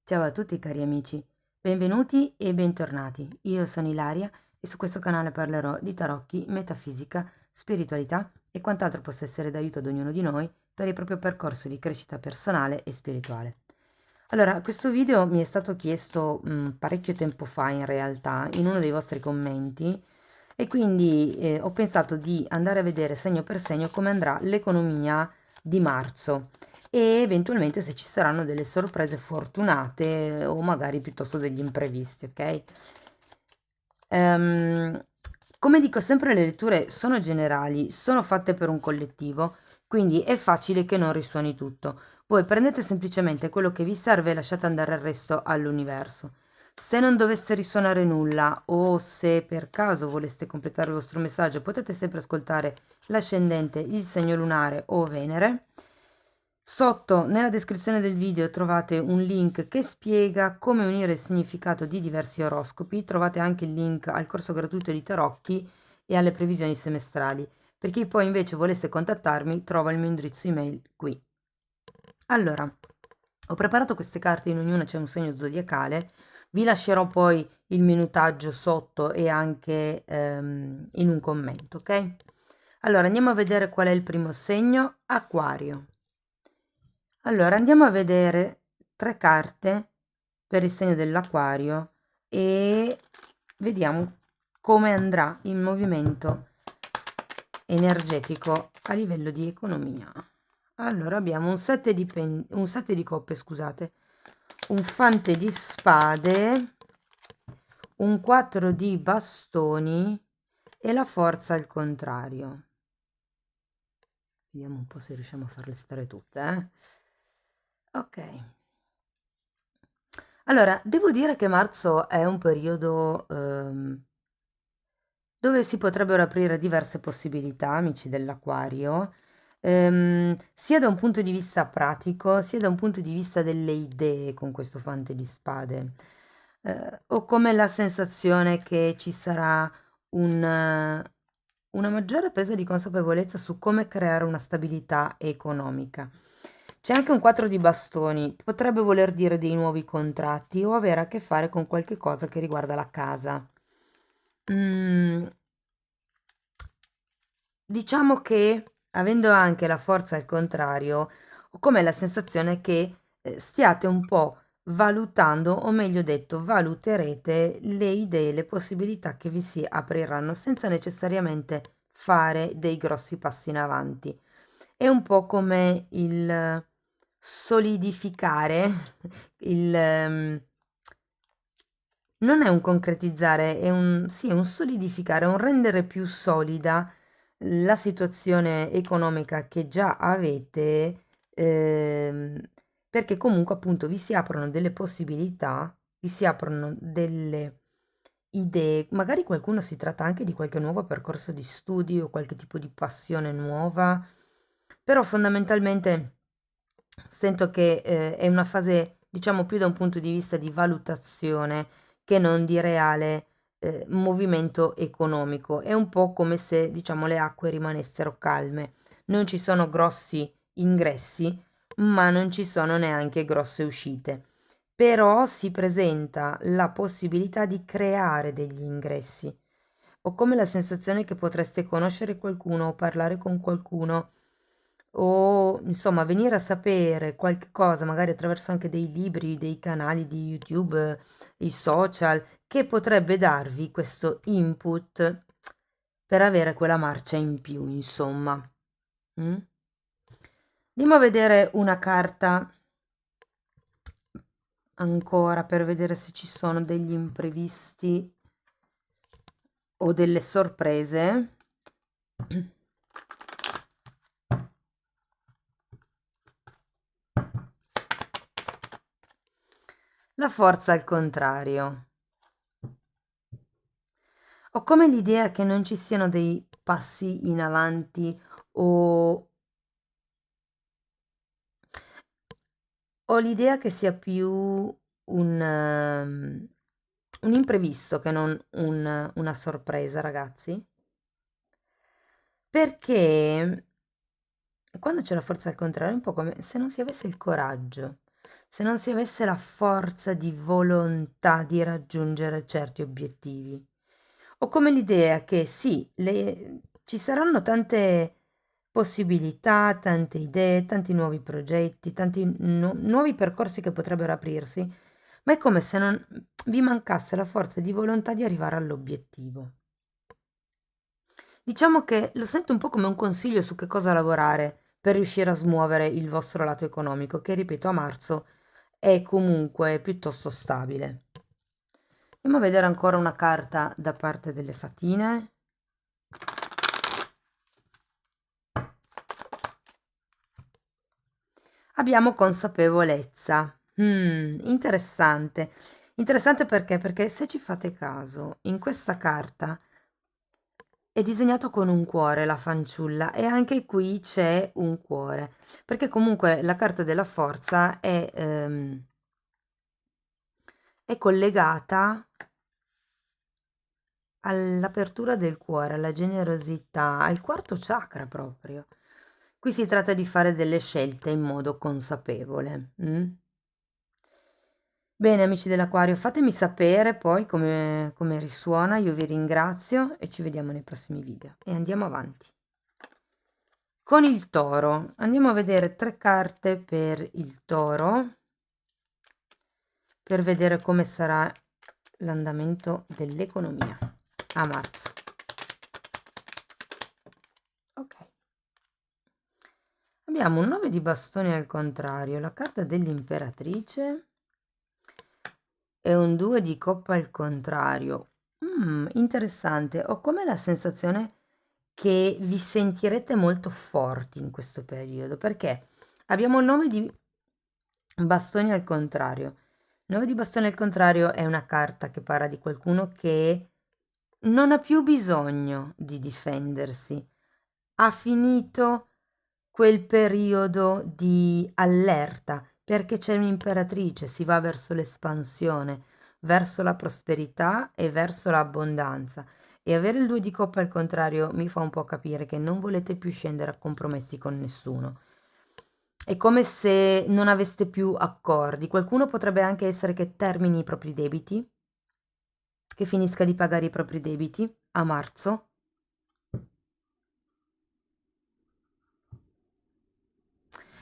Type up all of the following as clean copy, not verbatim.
Ciao a tutti cari amici, benvenuti e bentornati. Io sono Ilaria e su questo canale parlerò di tarocchi, metafisica, spiritualità e quant'altro possa essere d'aiuto ad ognuno di noi per il proprio percorso di crescita personale e spirituale. Allora, questo video mi è stato chiesto parecchio tempo fa in realtà in uno dei vostri commenti e quindi ho pensato di andare a vedere segno per segno come andrà l'economia di marzo e eventualmente se ci saranno delle sorprese fortunate o magari piuttosto degli imprevisti, ok? Ehm, Come dico sempre, le letture sono generali, sono fatte per un collettivo, quindi è facile che non risuoni tutto. Voi prendete semplicemente quello che vi serve e lasciate andare il resto all'universo. Se non dovesse risuonare nulla o se per caso voleste completare il vostro messaggio, potete sempre ascoltare l'ascendente, il segno lunare o Venere. Sotto nella descrizione del video trovate un link che spiega come unire il significato di diversi oroscopi. Trovate anche il link al corso gratuito di tarocchi e alle previsioni semestrali. Per chi poi invece volesse contattarmi, trova il mio indirizzo email qui. Allora, ho preparato queste carte, in ognuna c'è un segno zodiacale. Vi lascerò poi il minutaggio sotto e anche in un commento, ok? Allora, andiamo a vedere qual è il primo segno, Acquario. Allora, andiamo a vedere tre carte per il segno dell'Acquario e vediamo come andrà il movimento energetico a livello di economia. Allora, abbiamo un 7 di coppe, scusate, un fante di spade, un 4 di bastoni e la forza al contrario. Vediamo un po' se riusciamo a farle stare tutte, Ok. Allora, devo dire che marzo è un periodo dove si potrebbero aprire diverse possibilità, amici dell'Acquario, sia da un punto di vista pratico, sia da un punto di vista delle idee con questo fante di spade. Ho come la sensazione che ci sarà una maggiore presa di consapevolezza su come creare una stabilità economica. C'è anche un 4 di bastoni, potrebbe voler dire dei nuovi contratti o avere a che fare con qualche cosa che riguarda la casa. Mm, diciamo che avendo anche la forza al contrario, ho come la sensazione che stiate un po' valutando, o meglio detto, valuterete le idee, le possibilità che vi si apriranno senza necessariamente fare dei grossi passi in avanti. È un po' come il solidificare, il, non è un concretizzare, è un, sì, è un solidificare, un rendere più solida la situazione economica che già avete, perché comunque appunto vi si aprono delle possibilità, vi si aprono delle idee, magari qualcuno si tratta anche di qualche nuovo percorso di studi o qualche tipo di passione nuova, però fondamentalmente sento che è una fase, diciamo, più da un punto di vista di valutazione che non di reale movimento economico. È un po' come se, diciamo, le acque rimanessero calme. Non ci sono grossi ingressi, ma non ci sono neanche grosse uscite. Però si presenta la possibilità di creare degli ingressi. Ho come la sensazione che potreste conoscere qualcuno o parlare con qualcuno o insomma venire a sapere qualche cosa, magari attraverso anche dei libri, dei canali di YouTube, i social, che potrebbe darvi questo input per avere quella marcia in più, insomma. Mm? Andiamo a vedere una carta ancora per vedere se ci sono degli imprevisti o delle sorprese. La forza al contrario. Ho come l'idea che non ci siano dei passi in avanti o ho l'idea che sia più un imprevisto che non una sorpresa, ragazzi. Perché quando c'è la forza al contrario è un po' come se non si avesse il coraggio. se non si avesse la forza di volontà di raggiungere certi obiettivi. Ho come l'idea che sì, ci saranno tante possibilità, tante idee, tanti nuovi progetti, tanti nuovi percorsi che potrebbero aprirsi, ma è come se non vi mancasse la forza di volontà di arrivare all'obiettivo. Diciamo che lo sento un po' come un consiglio su che cosa lavorare per riuscire a smuovere il vostro lato economico, che ripeto a marzo è comunque piuttosto stabile. Andiamo a vedere ancora una carta da parte delle fatine. Abbiamo consapevolezza. Interessante. Interessante perché? Perché se ci fate caso, in questa carta è disegnato con un cuore la fanciulla e anche qui c'è un cuore, perché comunque la carta della forza è collegata all'apertura del cuore, alla generosità, al quarto chakra proprio. Qui si tratta di fare delle scelte in modo consapevole. Bene, amici dell'Aquario, fatemi sapere poi come risuona, io vi ringrazio e ci vediamo nei prossimi video. E andiamo avanti. Con il Toro, andiamo a vedere 3 carte per il Toro, per vedere come sarà l'andamento dell'economia a marzo. Ok. Abbiamo un 9 di bastoni al contrario, la carta dell'imperatrice e un 2 di coppa al contrario. Interessante, ho come la sensazione che vi sentirete molto forti in questo periodo, perché abbiamo il 9 di bastoni al contrario. Il 9 di bastoni al contrario è una carta che parla di qualcuno che non ha più bisogno di difendersi, ha finito quel periodo di allerta, perché c'è un'imperatrice, si va verso l'espansione, verso la prosperità e verso l'abbondanza. E avere il 2 di coppa al contrario mi fa un po' capire che non volete più scendere a compromessi con nessuno. È come se non aveste più accordi. Qualcuno potrebbe anche essere che termini i propri debiti, che finisca di pagare i propri debiti a marzo.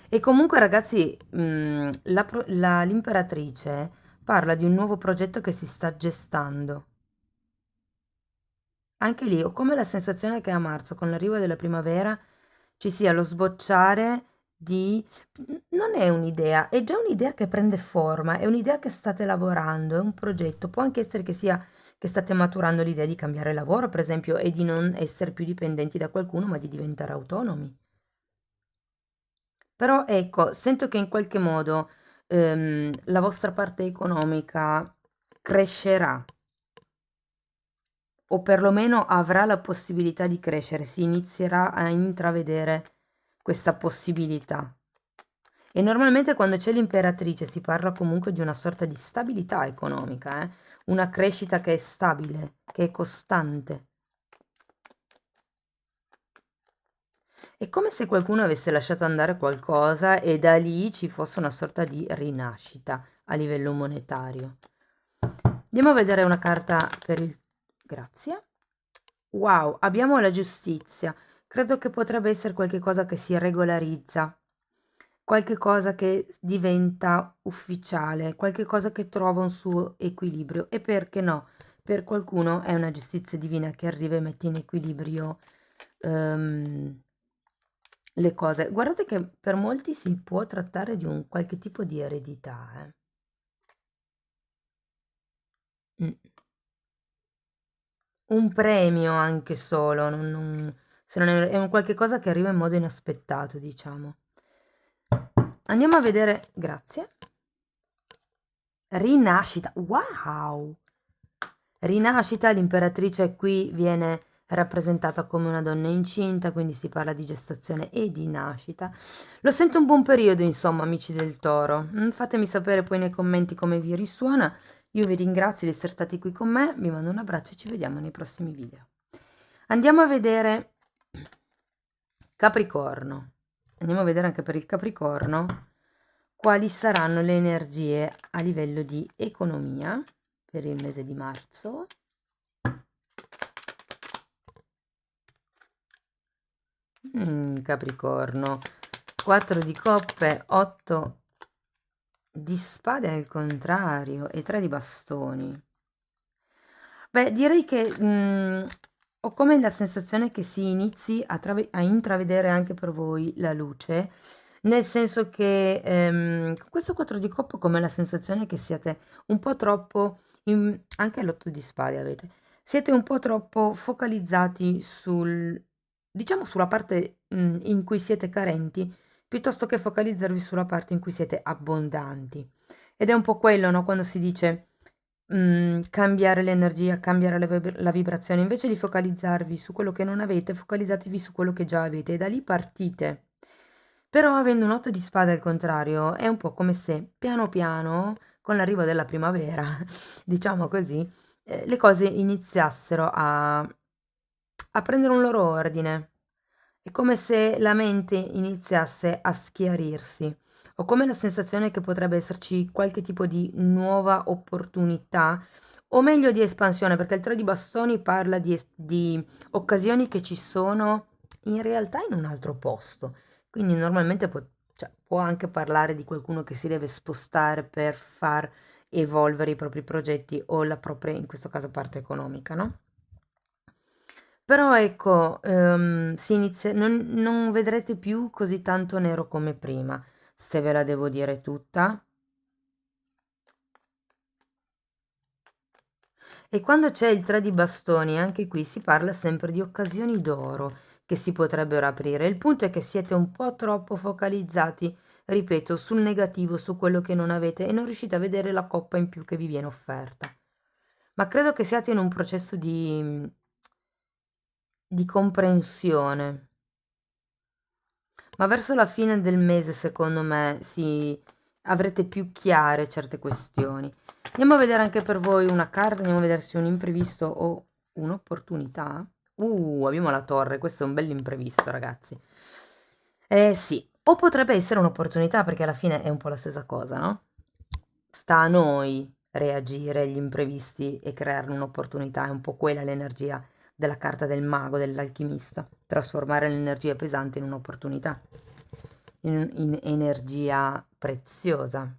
E comunque ragazzi, l'imperatrice parla di un nuovo progetto che si sta gestando. Anche lì ho come la sensazione che a marzo, con l'arrivo della primavera, ci sia lo sbocciare di... Non è un'idea, è già un'idea che prende forma, è un'idea che state lavorando, è un progetto. Può anche essere che sia che state maturando l'idea di cambiare lavoro, per esempio, e di non essere più dipendenti da qualcuno, ma di diventare autonomi. Però ecco, sento che in qualche modo la vostra parte economica crescerà o perlomeno avrà la possibilità di crescere, si inizierà a intravedere questa possibilità. E normalmente quando c'è l'imperatrice si parla comunque di una sorta di stabilità economica, una crescita che è stabile, che è costante. È come se qualcuno avesse lasciato andare qualcosa e da lì ci fosse una sorta di rinascita a livello monetario. Andiamo a vedere una carta per il... Grazie. Wow, abbiamo la giustizia. Credo che potrebbe essere qualche cosa che si regolarizza, qualche cosa che diventa ufficiale, qualche cosa che trova un suo equilibrio. E perché no? Per qualcuno è una giustizia divina che arriva e mette in equilibrio le cose. Guardate che per molti si può trattare di un qualche tipo di eredità. Mm. Un premio anche solo, se non è un qualche cosa che arriva in modo inaspettato, diciamo. Andiamo a vedere, grazie. Rinascita, wow! Rinascita, l'imperatrice qui viene rappresentata come una donna incinta, quindi si parla di gestazione e di nascita. Lo sento un buon periodo, insomma, amici del Toro. Fatemi sapere poi nei commenti come vi risuona. Io vi ringrazio di essere stati qui con me, vi mando un abbraccio e ci vediamo nei prossimi video. Andiamo a vedere Capricorno. Andiamo a vedere anche per il Capricorno quali saranno le energie a livello di economia per il mese di marzo. Capricorno, 4 di coppe, 8 di spade al contrario e 3 di bastoni. Beh, direi che ho come la sensazione che si inizi a intravedere anche per voi la luce, nel senso che con questo 4 di coppe ho come la sensazione che siete un po' troppo, anche l'8 di spade avete, siete un po' troppo focalizzati diciamo sulla parte in cui siete carenti, piuttosto che focalizzarvi sulla parte in cui siete abbondanti. Ed è un po' quello, no? Quando si dice cambiare l'energia, cambiare la vibrazione, invece di focalizzarvi su quello che non avete, focalizzatevi su quello che già avete e da lì partite. Però avendo un 8 di spade al contrario, è un po' come se piano piano, con l'arrivo della primavera, diciamo così, le cose iniziassero a prendere un loro ordine. È come se la mente iniziasse a schiarirsi. Ho come la sensazione che potrebbe esserci qualche tipo di nuova opportunità, o meglio di espansione, perché il 3 di bastoni parla di occasioni che ci sono in realtà in un altro posto. Quindi normalmente cioè, può anche parlare di qualcuno che si deve spostare per far evolvere i propri progetti o la propria, in questo caso, parte economica, no? Però ecco, non vedrete più così tanto nero come prima, se ve la devo dire tutta. E quando c'è il 3 di bastoni, anche qui si parla sempre di occasioni d'oro che si potrebbero aprire. Il punto è che siete un po' troppo focalizzati, ripeto, sul negativo, su quello che non avete e non riuscite a vedere la coppa in più che vi viene offerta. Ma credo che siate in un processo di comprensione. Ma verso la fine del mese, secondo me, avrete più chiare certe questioni. Andiamo a vedere anche per voi una carta, andiamo a vedere se c'è un imprevisto o un'opportunità. Abbiamo la torre, questo è un bell'imprevisto, ragazzi. Eh sì, o potrebbe essere un'opportunità perché alla fine è un po' la stessa cosa, no? Sta a noi reagire agli imprevisti e crearne un'opportunità, è un po' quella l'energia della carta del mago, dell'alchimista, trasformare l'energia pesante in un'opportunità, in energia preziosa.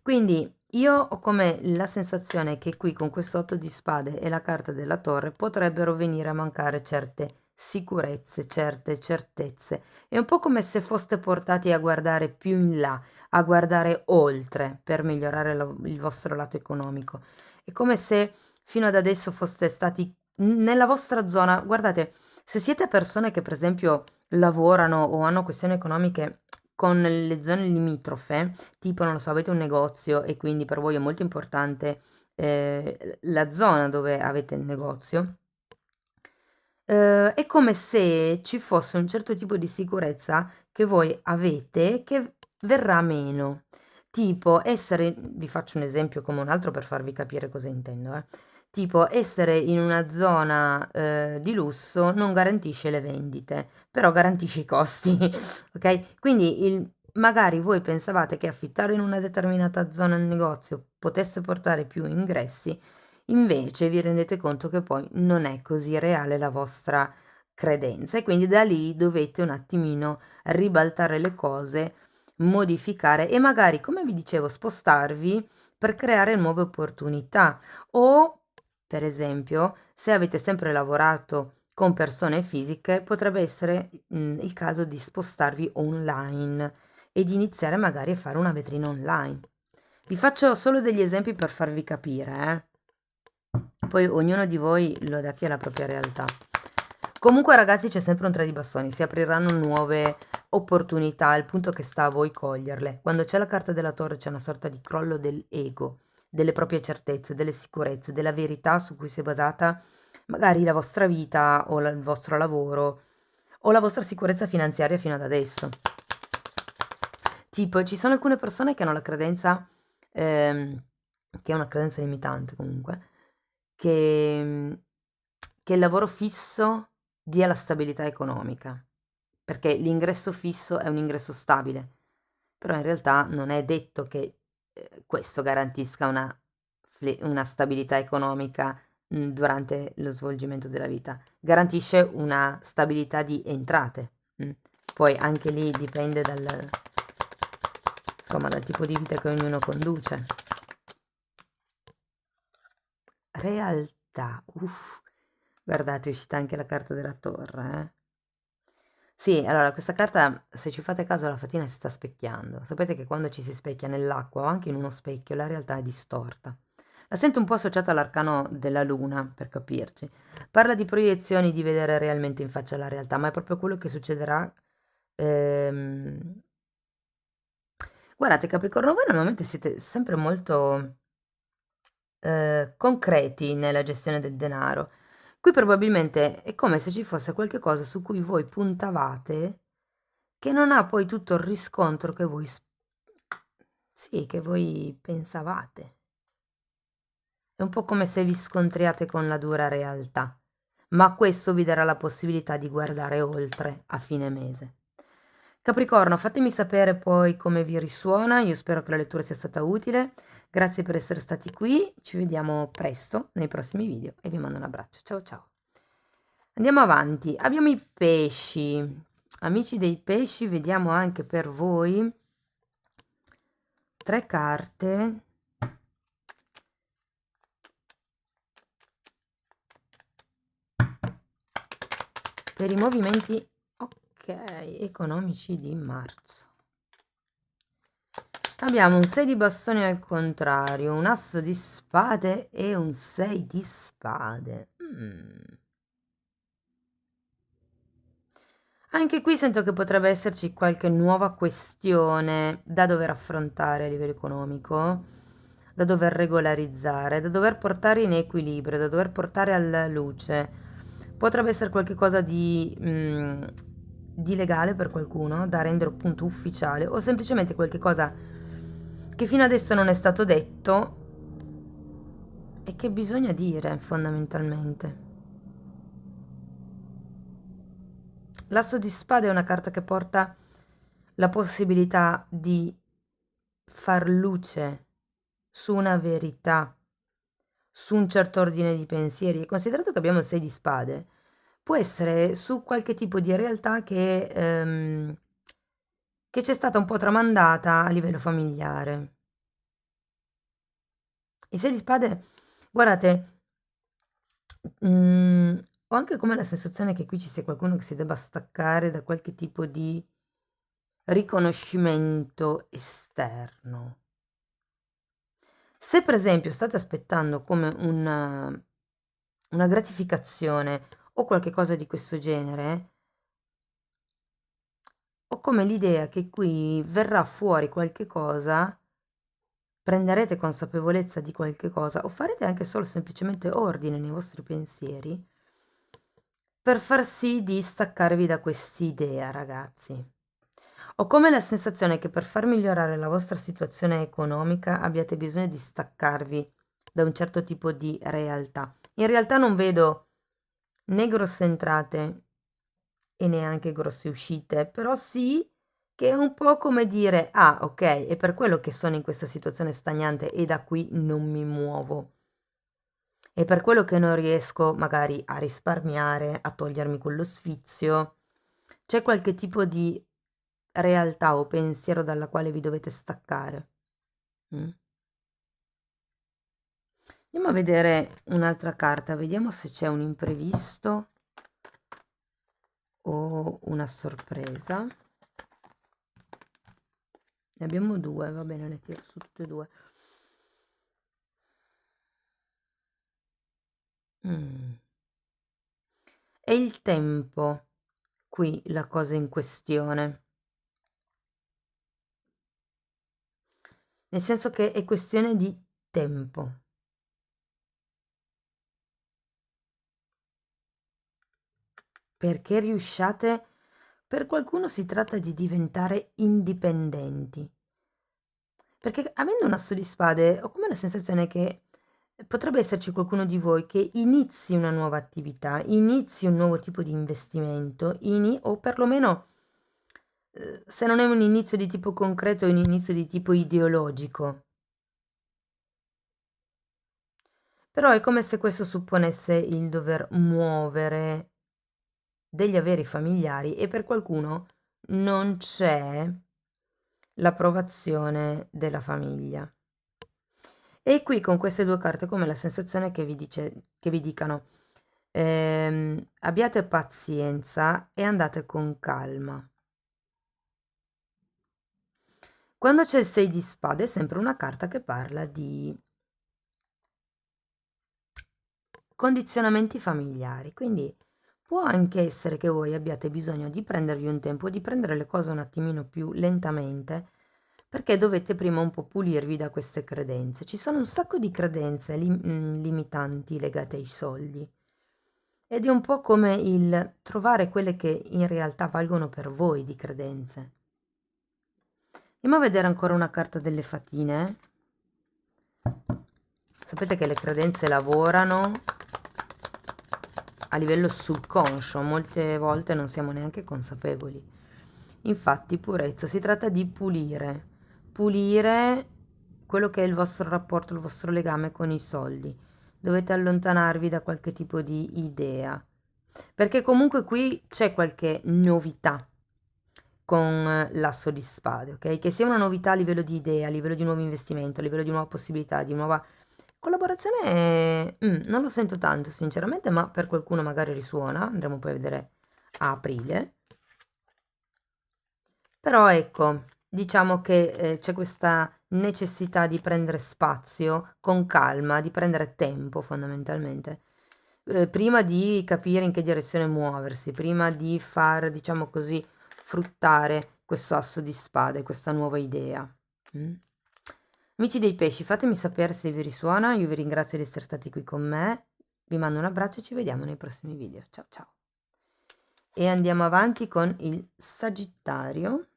Quindi io ho come la sensazione che qui con questo 8 di spade e la carta della torre potrebbero venire a mancare certe sicurezze, certe certezze. È un po' come se foste portati a guardare più in là, a guardare oltre per migliorare il vostro lato economico. È come se fino ad adesso foste stati nella vostra zona. Guardate, se siete persone che per esempio lavorano o hanno questioni economiche con le zone limitrofe, tipo, non lo so, avete un negozio e quindi per voi è molto importante la zona dove avete il negozio, è come se ci fosse un certo tipo di sicurezza che voi avete che verrà meno. Tipo essere, vi faccio un esempio come un altro per farvi capire cosa intendo, tipo essere in una zona di lusso non garantisce le vendite, però garantisce i costi, ok? Quindi magari voi pensavate che affittare in una determinata zona il negozio potesse portare più ingressi, invece vi rendete conto che poi non è così reale la vostra credenza e quindi da lì dovete un attimino ribaltare le cose, modificare e magari, come vi dicevo, spostarvi per creare nuove opportunità o, per esempio, se avete sempre lavorato con persone fisiche, potrebbe essere il caso di spostarvi online e di iniziare magari a fare una vetrina online. Vi faccio solo degli esempi per farvi capire, Poi ognuno di voi lo adatti alla propria realtà. Comunque, ragazzi, c'è sempre un 3 di bastoni, si apriranno nuove opportunità, il punto che sta a voi coglierle. Quando c'è la carta della torre c'è una sorta di crollo dell'ego, delle proprie certezze, delle sicurezze, della verità su cui si è basata magari la vostra vita o il vostro lavoro o la vostra sicurezza finanziaria fino ad adesso. Tipo, ci sono alcune persone che hanno la credenza, che è una credenza limitante comunque, che, che il lavoro fisso dia la stabilità economica, perché l'ingresso fisso è un ingresso stabile. però in realtà non è detto che questo garantisca una stabilità economica durante lo svolgimento della vita. Garantisce una stabilità di entrate. Poi anche lì dipende insomma, dal tipo di vita che ognuno conduce. Realtà, guardate, è uscita anche la carta della torre, eh. Sì, allora questa carta, se ci fate caso, la fatina si sta specchiando. Sapete che quando ci si specchia nell'acqua o anche in uno specchio, la realtà è distorta. La sento un po' associata all'arcano della luna, per capirci. Parla di proiezioni, di vedere realmente in faccia la realtà, ma è proprio quello che succederà. ehm, Guardate, Capricorno, voi normalmente siete sempre molto concreti nella gestione del denaro. Qui probabilmente è come se ci fosse qualche cosa su cui voi puntavate che non ha poi tutto il riscontro che sì, che voi pensavate. È un po' come se vi scontriate con la dura realtà, ma questo vi darà la possibilità di guardare oltre a fine mese. Capricorno, fatemi sapere poi come vi risuona, io spero che la lettura sia stata utile, grazie per essere stati qui, ci vediamo presto nei prossimi video e vi mando un abbraccio, ciao ciao. Andiamo avanti, abbiamo i pesci, amici dei pesci, vediamo anche per voi 3 carte. Per i movimenti, ok, economici di marzo. Abbiamo un 6 di bastoni al contrario, un asso di spade e un 6 di spade. Anche qui sento che potrebbe esserci qualche nuova questione da dover affrontare a livello economico, da dover regolarizzare, da dover portare in equilibrio, da dover portare alla luce. Potrebbe essere qualcosa di legale per qualcuno, da rendere appunto ufficiale, o semplicemente qualcosa che fino adesso non è stato detto e che bisogna dire fondamentalmente. L'asso di spade è una carta che porta la possibilità di far luce su una verità, su un certo ordine di pensieri. E considerato che abbiamo il 6 di spade, può essere su qualche tipo di realtà che c'è stata un po' tramandata a livello familiare. Il 6 di spade, guardate, ho anche come la sensazione che qui ci sia qualcuno che si debba staccare da qualche tipo di riconoscimento esterno. Se per esempio state aspettando come una gratificazione o qualche cosa di questo genere, ho come l'idea che qui verrà fuori qualche cosa, prenderete consapevolezza di qualche cosa o farete anche solo semplicemente ordine nei vostri pensieri per far sì di staccarvi da quest'idea, ragazzi. Ho come la sensazione che per far migliorare la vostra situazione economica abbiate bisogno di staccarvi da un certo tipo di realtà. In realtà non vedo né grosse entrate e neanche grosse uscite, però sì che è un po' come dire, ah, ok, è per quello che sono in questa situazione stagnante e da qui non mi muovo. È per quello che non riesco magari a risparmiare, a togliermi quello sfizio. C'è qualche tipo di realtà o pensiero dalla quale vi dovete staccare. Mm? Andiamo a vedere un'altra carta, vediamo se c'è un imprevisto o una sorpresa. Ne abbiamo due, va bene, ne tiro su tutte e due. È il tempo qui la cosa in questione. Nel senso che è questione di tempo. Perché riusciate, per qualcuno si tratta di diventare indipendenti. Perché avendo un asso di spade ho come la sensazione che potrebbe esserci qualcuno di voi che inizi una nuova attività, inizi un nuovo tipo di investimento, o perlomeno se non è un inizio di tipo concreto, è un inizio di tipo ideologico. Però è come se questo supponesse il dover muovere degli averi familiari e per qualcuno non c'è l'approvazione della famiglia. E qui con queste due carte come la sensazione che vi dicano abbiate pazienza e andate con calma. Quando c'è il 6 di spade è sempre una carta che parla di condizionamenti familiari, quindi può anche essere che voi abbiate bisogno di prendervi un tempo, di prendere le cose un attimino più lentamente, perché dovete prima un po' pulirvi da queste credenze. Ci sono un sacco di credenze limitanti legate ai soldi ed è un po' come il trovare quelle che in realtà valgono per voi di credenze. Andiamo a vedere ancora una carta delle fatine. Sapete che le credenze lavorano a livello subconscio, molte volte non siamo neanche consapevoli. Infatti, purezza, si tratta di pulire quello che è il vostro rapporto, il vostro legame con i soldi. Dovete allontanarvi da qualche tipo di idea, perché comunque qui c'è qualche novità con l'asso di spade, ok? Che sia una novità a livello di idea, a livello di nuovo investimento, a livello di nuova possibilità, di nuova collaborazione, non lo sento tanto sinceramente, ma per qualcuno magari risuona, andremo poi a vedere a aprile. Però ecco, diciamo che c'è questa necessità di prendere spazio con calma, di prendere tempo fondamentalmente, prima di capire in che direzione muoversi, prima di far, diciamo così, fruttare questo asso di spade, questa nuova idea. Mm? Amici dei pesci, fatemi sapere se vi risuona, io vi ringrazio di essere stati qui con me, vi mando un abbraccio e ci vediamo nei prossimi video. Ciao ciao! E andiamo avanti con il Sagittario.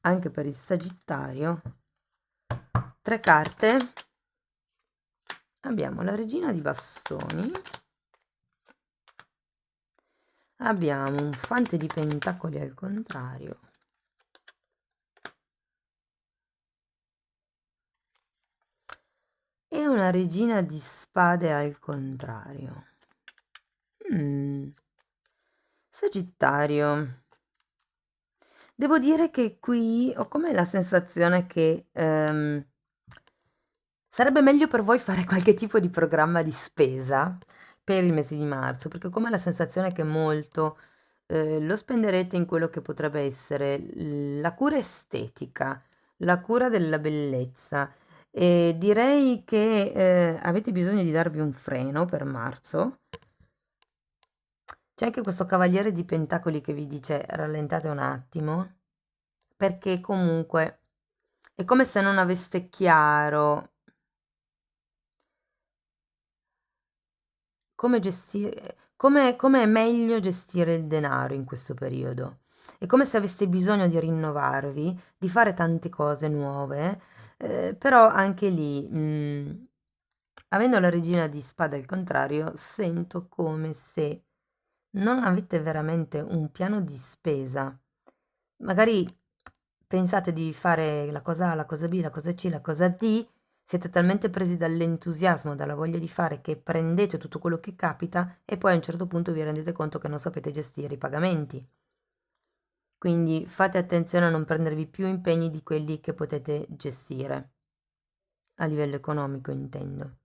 Anche per il Sagittario, 3 carte. Abbiamo la Regina di Bastoni, abbiamo un Fante di Pentacoli al contrario, e una Regina di Spade al contrario. Sagittario. Devo dire che qui ho come la sensazione che sarebbe meglio per voi fare qualche tipo di programma di spesa per il mese di marzo, perché ho come la sensazione che molto lo spenderete in quello che potrebbe essere la cura estetica, la cura della bellezza. E direi che avete bisogno di darvi un freno per marzo. C'è anche questo cavaliere di pentacoli che vi dice rallentate un attimo, perché comunque è come se non aveste chiaro come gestire, come è meglio gestire il denaro in questo periodo. È come se aveste bisogno di rinnovarvi, di fare tante cose nuove, però anche lì, avendo la regina di spade al contrario, sento come se non avete veramente un piano di spesa. Magari pensate di fare la cosa A, la cosa B, la cosa C, la cosa D, siete talmente presi dall'entusiasmo, dalla voglia di fare che prendete tutto quello che capita e poi a un certo punto vi rendete conto che non sapete gestire i pagamenti. Quindi fate attenzione a non prendervi più impegni di quelli che potete gestire, a livello economico intendo.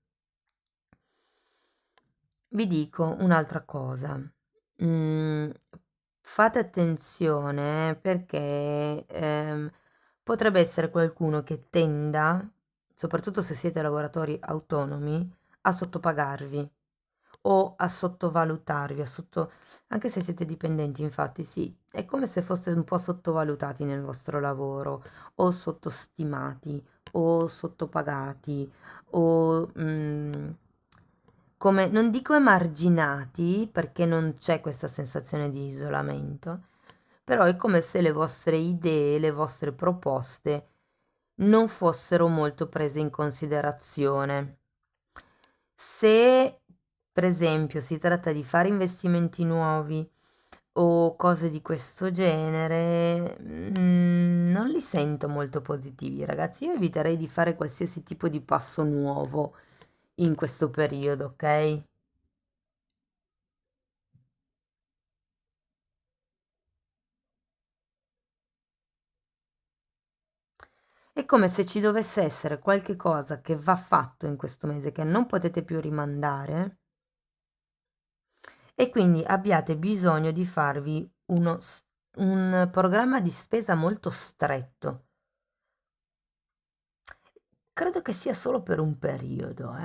Vi dico un'altra cosa. Fate attenzione perché potrebbe essere qualcuno che tenda, soprattutto se siete lavoratori autonomi, a sottopagarvi o a sottovalutarvi, anche se siete dipendenti, infatti, sì, è come se foste un po' sottovalutati nel vostro lavoro, o sottostimati, o sottopagati, o come, non dico emarginati, perché non c'è questa sensazione di isolamento, però è come se le vostre idee, le vostre proposte non fossero molto prese in considerazione. Se, per esempio, si tratta di fare investimenti nuovi o cose di questo genere, non li sento molto positivi, ragazzi. Io eviterei di fare qualsiasi tipo di passo nuovo in questo periodo, ok? È come se ci dovesse essere qualche cosa che va fatto in questo mese che non potete più rimandare e quindi abbiate bisogno di farvi un programma di spesa molto stretto. Credo che sia solo per un periodo,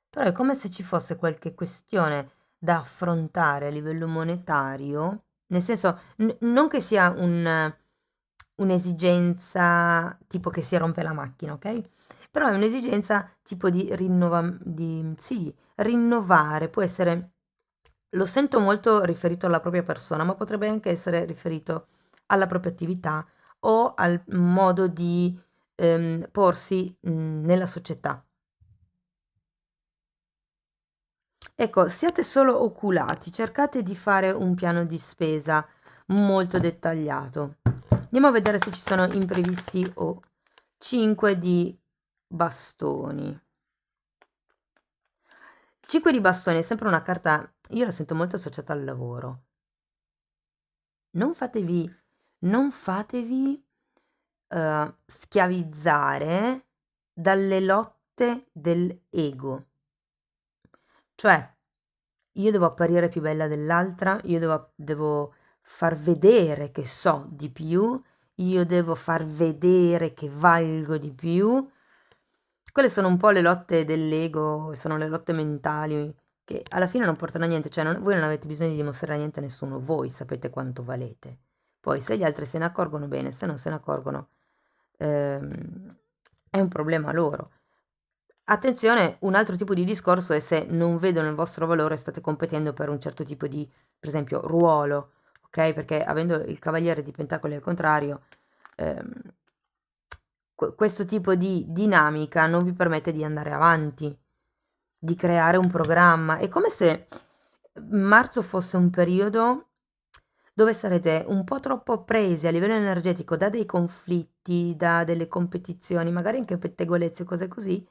però è come se ci fosse qualche questione da affrontare a livello monetario, nel senso, non che sia un'esigenza tipo che si rompe la macchina, ok? Però è un'esigenza tipo sì, rinnovare, può essere, lo sento molto riferito alla propria persona, ma potrebbe anche essere riferito alla propria attività o al modo di porsi nella società. Ecco, siate solo oculati, cercate di fare un piano di spesa molto dettagliato. Andiamo a vedere se ci sono imprevisti o 5 di bastoni. Il 5 di bastoni è sempre una carta, io la sento molto associata al lavoro. Non fatevi, non fatevi schiavizzare dalle lotte dell'ego. Cioè, io devo apparire più bella dell'altra, io devo far vedere che so di più, io devo far vedere che valgo di più. Quelle sono un po' le lotte dell'ego, sono le lotte mentali che alla fine non portano a niente, cioè voi non avete bisogno di dimostrare niente a nessuno, voi sapete quanto valete. Poi se gli altri se ne accorgono bene, se non se ne accorgono, ehm, è un problema loro. Attenzione, un altro tipo di discorso è se non vedono il vostro valore, state competendo per un certo tipo di, per esempio, ruolo, ok? Perché avendo il cavaliere di pentacoli al contrario, ehm, questo tipo di dinamica non vi permette di andare avanti, di creare un programma. È come se marzo fosse un periodo dove sarete un po' troppo presi a livello energetico da dei conflitti, da delle competizioni, magari anche pettegolezzi o cose così.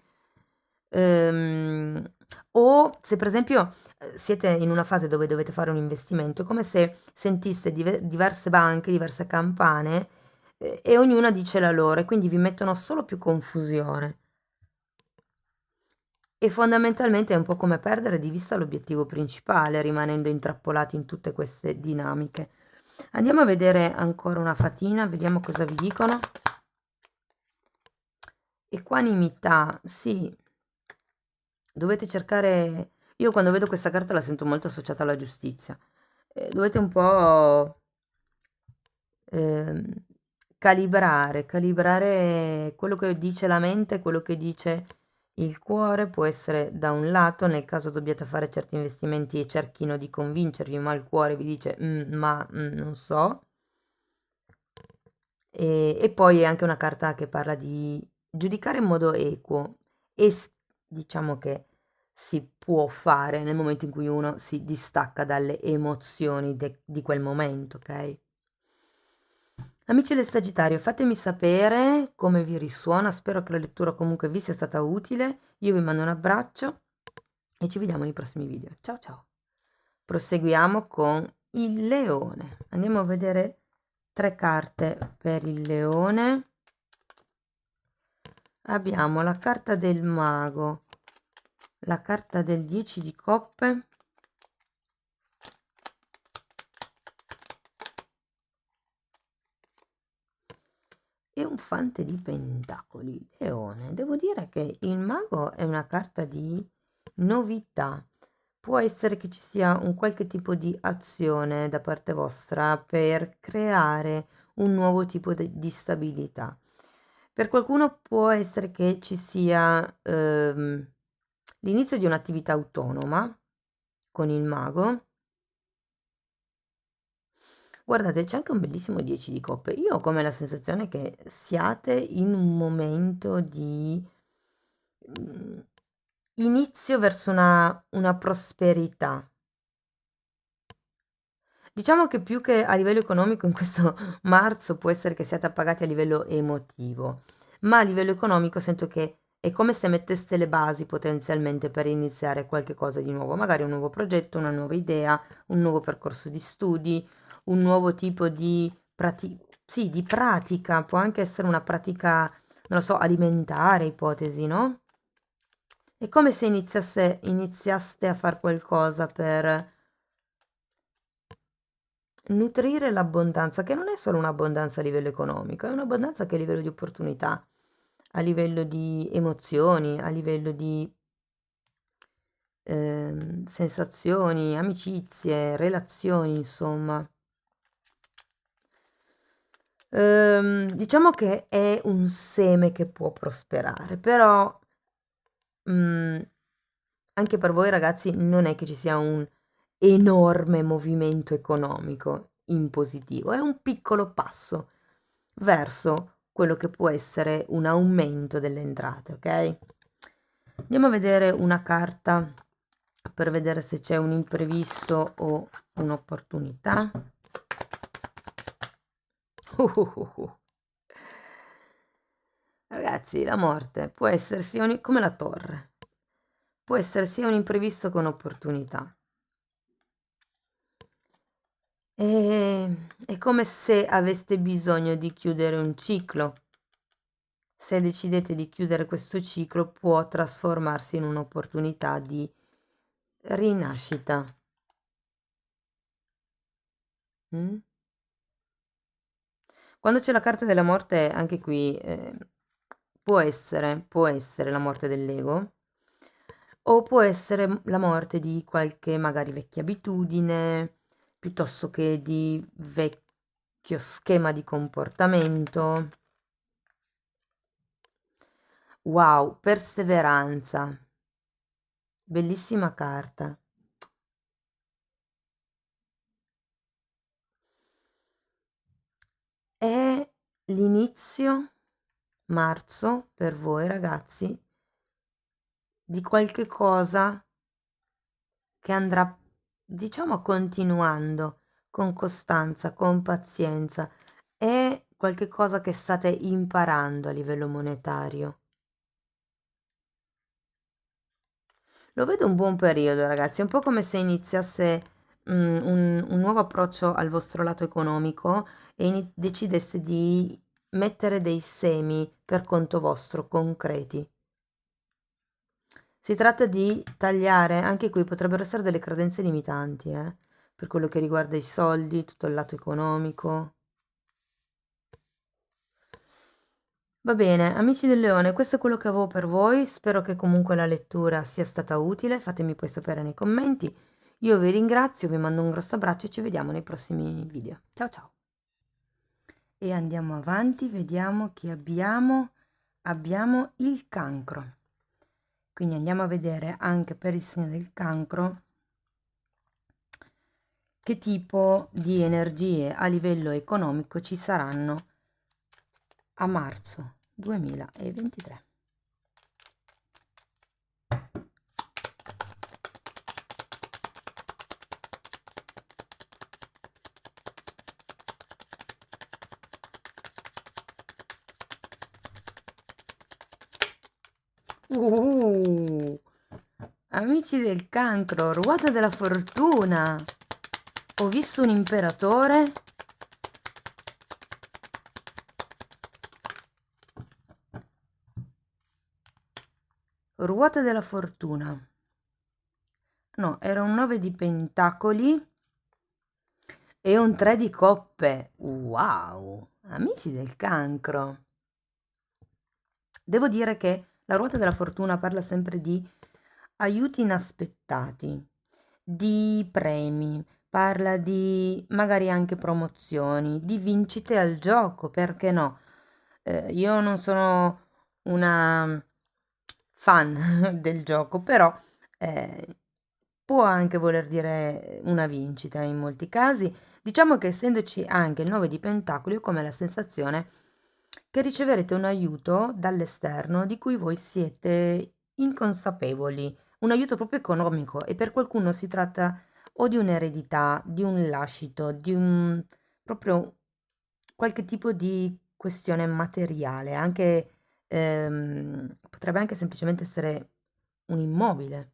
Ehm, o se per esempio siete in una fase dove dovete fare un investimento, è come se sentiste diverse banche, diverse campane e ognuna dice la loro e quindi vi mettono solo più confusione. E fondamentalmente è un po' come perdere di vista l'obiettivo principale, rimanendo intrappolati in tutte queste dinamiche. Andiamo a vedere ancora una fatina, vediamo cosa vi dicono. Equanimità, sì, dovete cercare. Io quando vedo questa carta la sento molto associata alla giustizia. Dovete un po' ehm, calibrare quello che dice la mente, quello che dice il cuore. Può essere da un lato, nel caso dobbiate fare certi investimenti e cerchino di convincervi, ma il cuore vi dice non so. E poi è anche una carta che parla di giudicare in modo equo e diciamo che si può fare nel momento in cui uno si distacca dalle emozioni di quel momento, ok? Amici del Sagittario, fatemi sapere come vi risuona, spero che la lettura comunque vi sia stata utile, io vi mando un abbraccio e ci vediamo nei prossimi video. Ciao ciao! Proseguiamo con il leone. Andiamo a vedere 3 carte per il leone. Abbiamo la carta del mago, la carta del 10 di coppe e un fante di pentacoli. Leone, devo dire che il mago è una carta di novità. Può essere che ci sia un qualche tipo di azione da parte vostra per creare un nuovo tipo di stabilità. Per qualcuno può essere che ci sia l'inizio di un'attività autonoma con il mago. Guardate, c'è anche un bellissimo 10 di coppe. Io ho come la sensazione che siate in un momento di mm, inizio verso una prosperità. Diciamo che più che a livello economico in questo marzo può essere che siate appagati a livello emotivo, ma a livello economico sento che è come se metteste le basi potenzialmente per iniziare qualche cosa di nuovo, magari un nuovo progetto, una nuova idea, un nuovo percorso di studi, un nuovo tipo di sì, di pratica, può anche essere una pratica, non lo so, alimentare, ipotesi, no? È come se iniziaste a fare qualcosa per nutrire l'abbondanza, che non è solo un'abbondanza a livello economico, è un'abbondanza anche a livello di opportunità, a livello di emozioni, a livello di sensazioni, amicizie, relazioni, insomma. Diciamo che è un seme che può prosperare, però mm, anche per voi ragazzi non è che ci sia un enorme movimento economico in positivo, è un piccolo passo verso quello che può essere un aumento delle entrate, ok? Andiamo a vedere una carta per vedere se c'è un imprevisto o un'opportunità. Ragazzi, la morte può essere sia come la torre, può essere sia un imprevisto che un'opportunità. È come se aveste bisogno di chiudere un ciclo. Se decidete di chiudere questo ciclo, può trasformarsi in un'opportunità di rinascita. Mm? Quando c'è la carta della morte, anche qui può essere la morte dell'ego, o può essere la morte di qualche magari vecchia abitudine, piuttosto che di vecchio schema di comportamento. Wow, perseveranza. Bellissima carta. È l'inizio, marzo, per voi ragazzi, di qualche cosa che andrà, diciamo, continuando con costanza, con pazienza. È qualche cosa che state imparando a livello monetario. Lo vedo un buon periodo, ragazzi, è un po' come se iniziasse un nuovo approccio al vostro lato economico e decideste di mettere dei semi per conto vostro, concreti. Si tratta di tagliare, anche qui potrebbero essere delle credenze limitanti, per quello che riguarda i soldi, tutto il lato economico. Va bene, amici del leone, questo è quello che avevo per voi. Spero che comunque la lettura sia stata utile. Fatemi poi sapere nei commenti. Io vi ringrazio, vi mando un grosso abbraccio e ci vediamo nei prossimi video. Ciao ciao! E andiamo avanti, vediamo chi abbiamo. Abbiamo il cancro. Quindi andiamo a vedere anche per il segno del cancro che tipo di energie a livello economico ci saranno a marzo 2023. Amici del cancro, ruota della fortuna. Ho visto un imperatore. Ruota della fortuna. No, era un 9 di pentacoli e un 3 di coppe. Wow, amici del cancro. Devo dire che la ruota della fortuna parla sempre di aiuti inaspettati, di premi, parla di magari anche promozioni, di vincite al gioco, perché no? Io non sono una fan del gioco, però può anche voler dire una vincita in molti casi. Diciamo che essendoci anche il 9 di pentacoli, ho come la sensazione che riceverete un aiuto dall'esterno di cui voi siete inconsapevoli, un aiuto proprio economico e per qualcuno si tratta o di un'eredità, di un lascito, di un proprio qualche tipo di questione materiale, anche potrebbe anche semplicemente essere un immobile,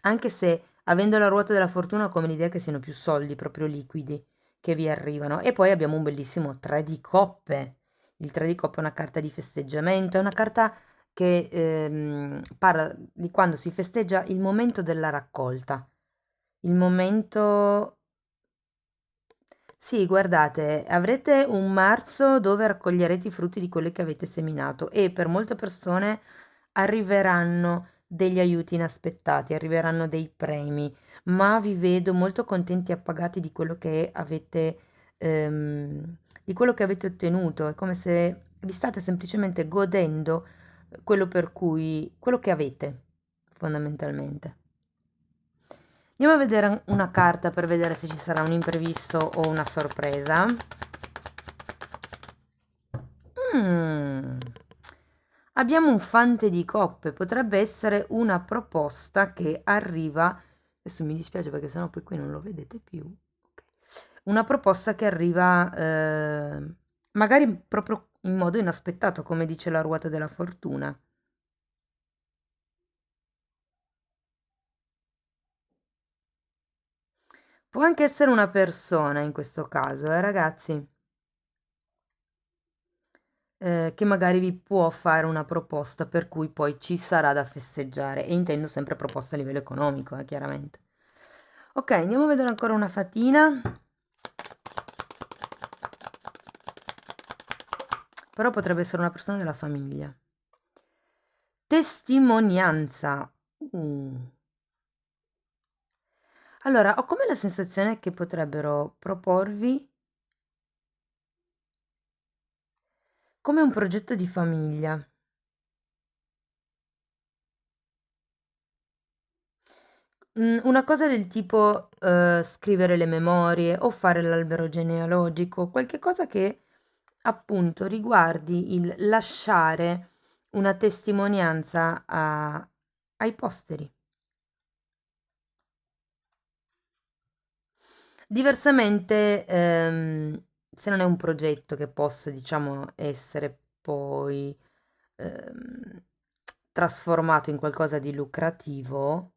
anche se avendo la ruota della fortuna ho come l'idea che siano più soldi proprio liquidi che vi arrivano. E poi abbiamo un bellissimo 3 di coppe. Il 3 di coppe è una carta di festeggiamento, è una carta che parla di quando si festeggia il momento della raccolta, il momento. Sì, guardate, avrete un marzo dove raccoglierete i frutti di quello che avete seminato e per molte persone arriveranno degli aiuti inaspettati, arriveranno dei premi, ma vi vedo molto contenti e appagati di quello che avete ottenuto. È come se vi state semplicemente godendo quello che avete, fondamentalmente. Andiamo a vedere una carta per vedere se ci sarà un imprevisto o una sorpresa. Mm. Abbiamo un fante di coppe, potrebbe essere una proposta che arriva. Adesso mi dispiace perché sennò poi qui non lo vedete più. Ok. Una proposta che arriva magari proprio in modo inaspettato, come dice la ruota della fortuna. Può anche essere una persona in questo caso, ragazzi, che magari vi può fare una proposta per cui poi ci sarà da festeggiare. E intendo sempre proposta a livello economico, chiaramente. Ok, andiamo a vedere ancora una fatina. Però potrebbe essere una persona della famiglia. Testimonianza. Uh. Allora, ho come la sensazione che potrebbero proporvi come un progetto di famiglia. Una cosa del tipo scrivere le memorie o fare l'albero genealogico, qualche cosa che appunto riguardi il lasciare una testimonianza ai posteri. Diversamente, se non è un progetto che possa, diciamo, essere poi ehm, trasformato in qualcosa di lucrativo,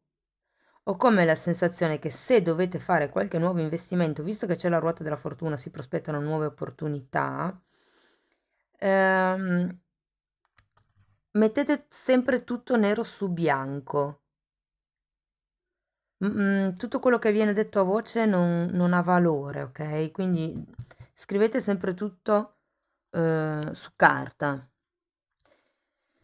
ho come la sensazione che se dovete fare qualche nuovo investimento, visto che c'è la ruota della fortuna, si prospettano nuove opportunità, ehm, mettete sempre tutto nero su bianco. Tutto quello che viene detto a voce non ha valore, ok? Quindi scrivete sempre tutto su carta.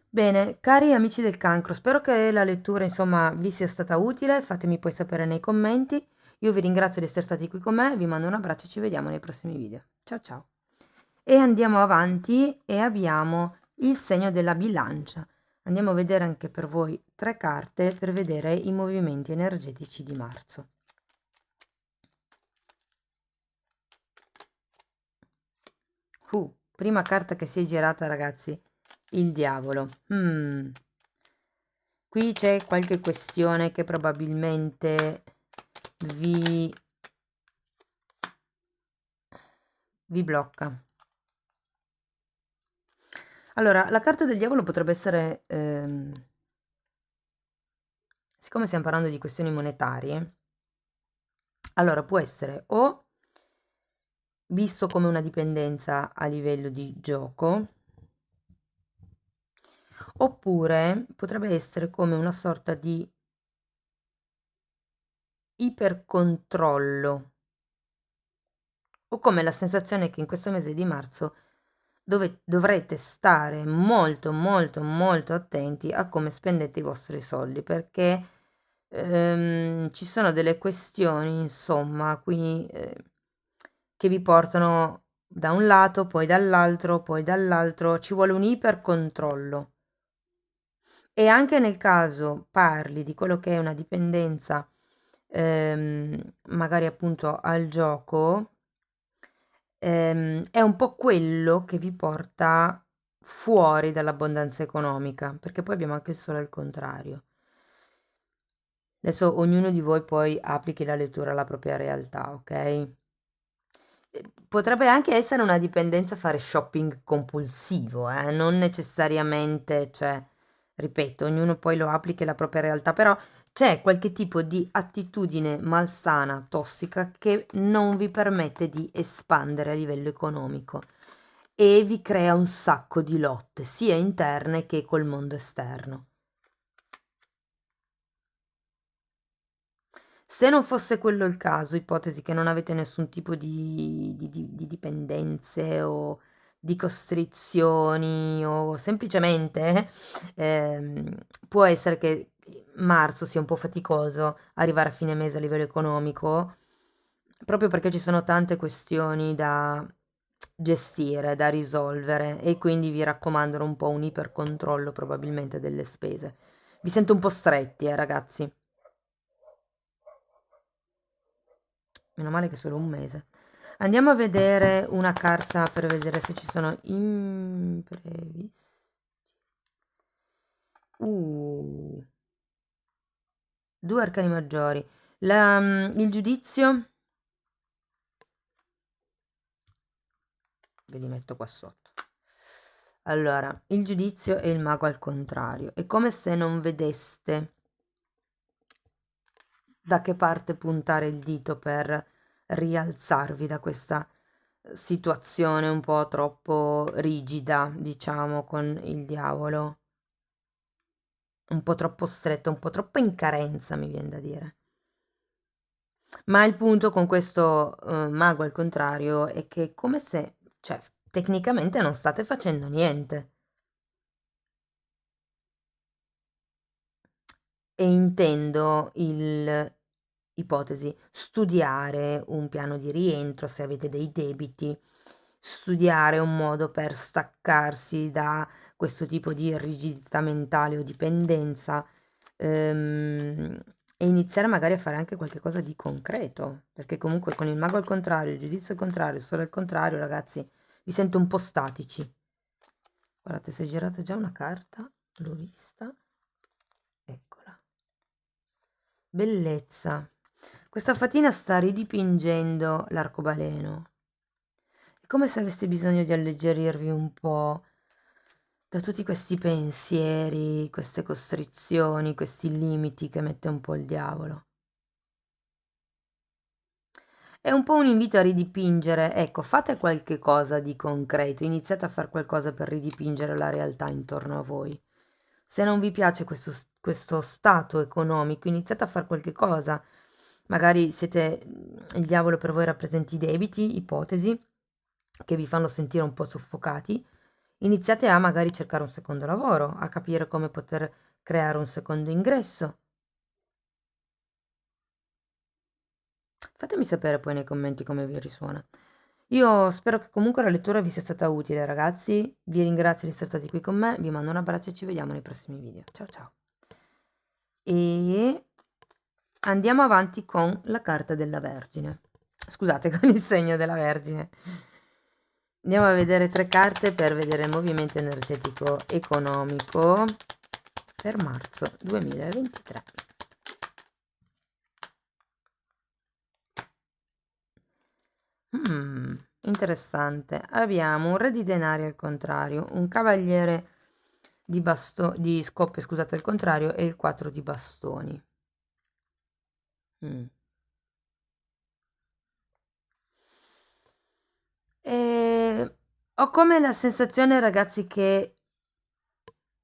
Bene, cari amici del cancro, spero che la lettura, insomma, vi sia stata utile. Fatemi poi sapere nei commenti. Io vi ringrazio di essere stati qui con me, vi mando un abbraccio e ci vediamo nei prossimi video. Ciao ciao. E andiamo avanti e abbiamo il segno della bilancia. Andiamo a vedere anche per voi 3 carte per vedere i movimenti energetici di marzo. Prima carta che si è girata, ragazzi, il diavolo. Qui c'è qualche questione che probabilmente vi, vi blocca. Allora, la carta del diavolo potrebbe essere, siccome stiamo parlando di questioni monetarie, allora può essere o visto come una dipendenza a livello di gioco, oppure potrebbe essere come una sorta di ipercontrollo o come la sensazione che in questo mese di marzo dovrete stare molto molto molto attenti a come spendete i vostri soldi perché ci sono delle questioni insomma qui che vi portano da un lato poi dall'altro ci vuole un ipercontrollo. E anche nel caso parli di quello che è una dipendenza, magari appunto al gioco, è un po' quello che vi porta fuori dall'abbondanza economica, perché poi abbiamo anche il sole al contrario. Adesso ognuno di voi poi applichi la lettura alla propria realtà, ok? Potrebbe anche essere una dipendenza fare shopping compulsivo, non necessariamente, cioè, ripeto, ognuno poi lo applica alla propria realtà, però c'è qualche tipo di attitudine malsana, tossica, che non vi permette di espandere a livello economico e vi crea un sacco di lotte, sia interne che col mondo esterno. Se non fosse quello il caso, ipotesi che non avete nessun tipo di dipendenze o di costrizioni o semplicemente può essere che marzo sia un po' faticoso arrivare a fine mese a livello economico, proprio perché ci sono tante questioni da gestire, da risolvere e quindi vi raccomando un po' un ipercontrollo probabilmente delle spese. Vi sento un po' stretti, ragazzi. Meno male che è solo un mese. Andiamo a vedere una carta per vedere se ci sono imprevisti. Uh, due arcani maggiori. Il giudizio, ve li metto qua sotto. Allora, il giudizio e il mago al contrario. È come se non vedeste da che parte puntare il dito per rialzarvi da questa situazione un po' troppo rigida, diciamo, con il diavolo. Un po' troppo stretta, un po' troppo in carenza, mi viene da dire. Ma il punto con questo mago al contrario è che è come se, cioè, tecnicamente non state facendo niente. E intendo il, ipotesi, studiare un piano di rientro se avete dei debiti, studiare un modo per staccarsi da questo tipo di rigidità mentale o dipendenza, e iniziare magari a fare anche qualche cosa di concreto, perché comunque con il mago al contrario, il giudizio al contrario, il sole al contrario, ragazzi, vi sento un po' statici. Guardate, si è girata già una carta, l'ho vista, eccola. Bellezza. Questa fatina sta ridipingendo l'arcobaleno. È come se avessi bisogno di alleggerirvi un po' da tutti questi pensieri, queste costrizioni, questi limiti che mette un po' il diavolo. È un po' un invito a ridipingere, ecco, fate qualche cosa di concreto, iniziate a fare qualcosa per ridipingere la realtà intorno a voi. Se non vi piace questo stato economico, iniziate a fare qualche cosa. Magari siete, il diavolo per voi rappresenta i debiti, ipotesi, che vi fanno sentire un po' soffocati. Iniziate a magari cercare un secondo lavoro, a capire come poter creare un secondo ingresso. Fatemi sapere poi nei commenti come vi risuona. Io spero che comunque la lettura vi sia stata utile, ragazzi. Vi ringrazio di essere stati qui con me. Vi mando un abbraccio e ci vediamo nei prossimi video. Ciao ciao. E andiamo avanti con la carta della Vergine. Scusate, con il segno della Vergine. Andiamo a vedere tre carte per vedere il movimento energetico economico per marzo 2023. Interessante. Abbiamo un re di denari al contrario, un cavaliere di scoppe, scusate, al contrario, e il 4 di bastoni. Mm. Ho come la sensazione, ragazzi, che